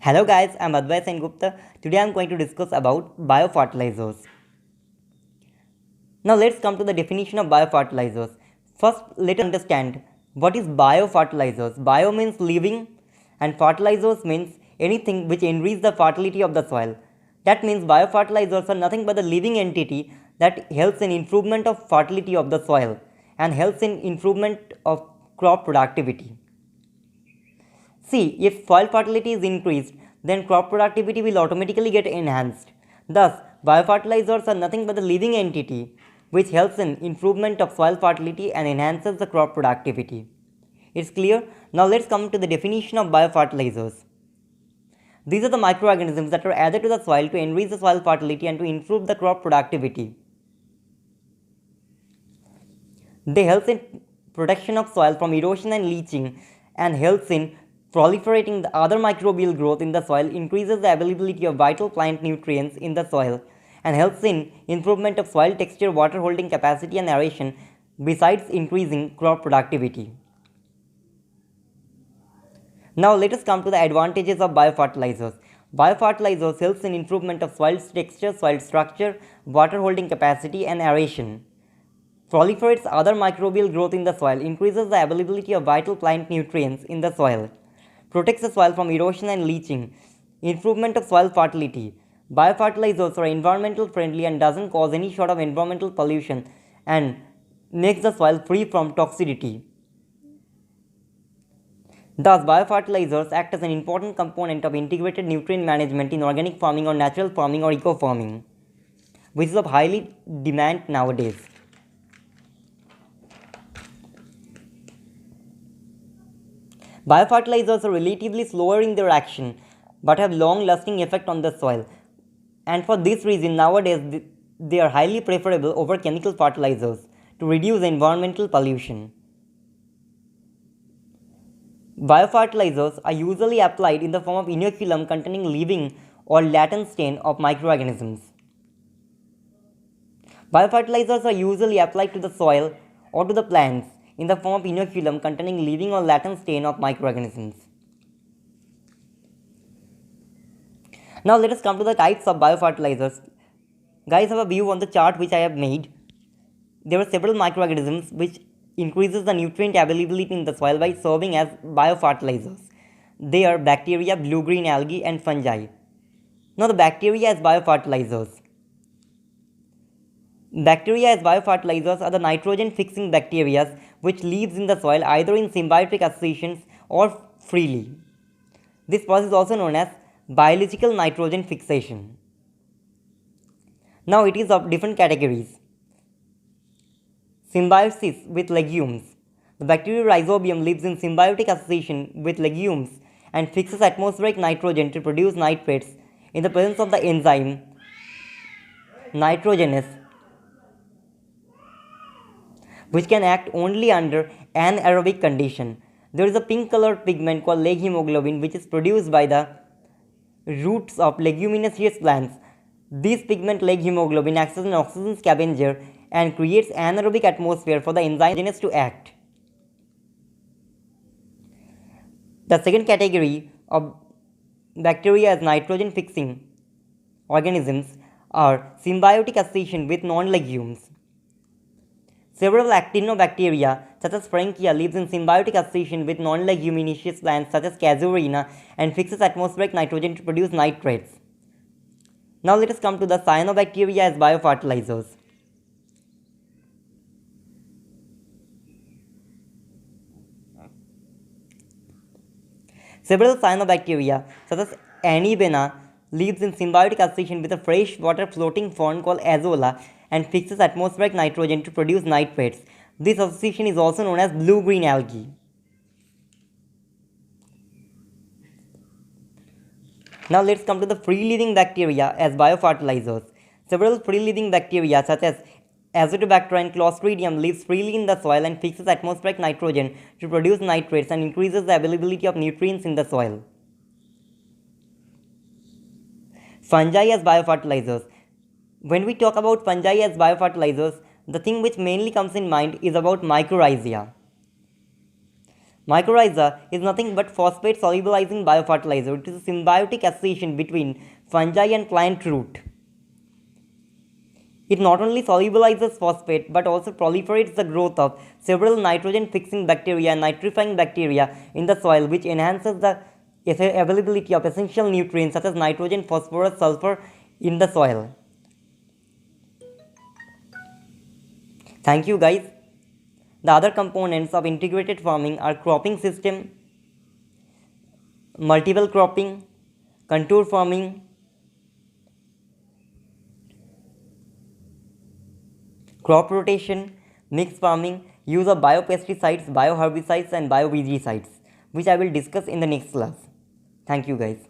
Hello guys, I'm Advait Sen Gupta. Today I'm going to discuss about biofertilizers. Now let's come to the definition of biofertilizers. First, let us understand what is biofertilizers. Bio means living and fertilizers means anything which enrich the fertility of the soil. That means biofertilizers are nothing but the living entity that helps in improvement of fertility of the soil and helps in improvement of crop productivity. See, if soil fertility is increased, then crop productivity will automatically get enhanced. Thus, biofertilizers are nothing but the living entity which helps in improvement of soil fertility and enhances the crop productivity. It's clear? Now let's come to the definition of biofertilizers. These are the microorganisms that are added to the soil to enrich the soil fertility and to improve the crop productivity. They help in protection of soil from erosion and leaching and helps in proliferating the other microbial growth in the soil, increases the availability of vital plant nutrients in the soil and helps in improvement of soil texture, water holding capacity and aeration besides increasing crop productivity. Now let us come to the advantages of biofertilizers. Biofertilizers helps in improvement of soil texture, soil structure, water holding capacity and aeration. Proliferates other microbial growth in the soil, increases the availability of vital plant nutrients in the soil, protects the soil from erosion and leaching, improvement of soil fertility. Biofertilizers are environmental friendly and doesn't cause any sort of environmental pollution and makes the soil free from toxicity. Thus, biofertilizers act as an important component of integrated nutrient management in organic farming or natural farming or eco farming, which is of highly demand nowadays. Biofertilizers are relatively slower in their action but have long lasting effect on the soil, and for this reason nowadays they are highly preferable over chemical fertilizers to reduce environmental pollution. Biofertilizers are usually applied in the form of inoculum containing living or latent stain of microorganisms. Biofertilizers are usually applied to the soil or to the plants in the form of inoculum containing living or latent stain of microorganisms. Now let us come to the types of biofertilizers. Guys, have a view on the chart which I have made. There are several microorganisms which increases the nutrient availability in the soil by serving as biofertilizers. They are bacteria, blue-green algae and fungi. Now the bacteria as biofertilizers. Bacteria as biofertilizers are the nitrogen-fixing bacteria which lives in the soil either in symbiotic associations or freely. This process is also known as biological nitrogen fixation. Now it is of different categories. Symbiosis with legumes. The bacterial rhizobium lives in symbiotic association with legumes and fixes atmospheric nitrogen to produce nitrates in the presence of the enzyme nitrogenase, which can act only under anaerobic condition. There is a pink colored pigment called leg hemoglobin which is produced by the roots of leguminous plants. This pigment leg hemoglobin acts as an oxygen scavenger and creates anaerobic atmosphere for the enzyme to act. The second category of bacteria as nitrogen fixing organisms are symbiotic association with non-legumes. Several actinobacteria such as Frankia lives in symbiotic association with non-leguminous plants such as Casuarina and fixes atmospheric nitrogen to produce nitrates. Now let us come to the cyanobacteria as biofertilizers. Several cyanobacteria such as Anibena lives in symbiotic association with a freshwater floating fern called Azolla and fixes atmospheric nitrogen to produce nitrates. This association is also known as blue-green algae. Now let's come to the free-living bacteria as biofertilizers. Several free-living bacteria such as Azotobacter and Clostridium lives freely in the soil and fixes atmospheric nitrogen to produce nitrates and increases the availability of nutrients in the soil. Fungi as biofertilizers. When we talk about fungi as biofertilizers, the thing which mainly comes in mind is about mycorrhizae. Mycorrhiza is nothing but phosphate solubilizing biofertilizer. It is a symbiotic association between fungi and plant root. It not only solubilizes phosphate but also proliferates the growth of several nitrogen fixing bacteria and nitrifying bacteria in the soil, which enhances the availability of essential nutrients such as nitrogen, phosphorus, sulfur in the soil. Thank you guys. The other components of integrated farming are cropping system, multiple cropping, contour farming, crop rotation, mixed farming, use of biopesticides, bioherbicides and biowegicides, which I will discuss in the next class. Thank you guys.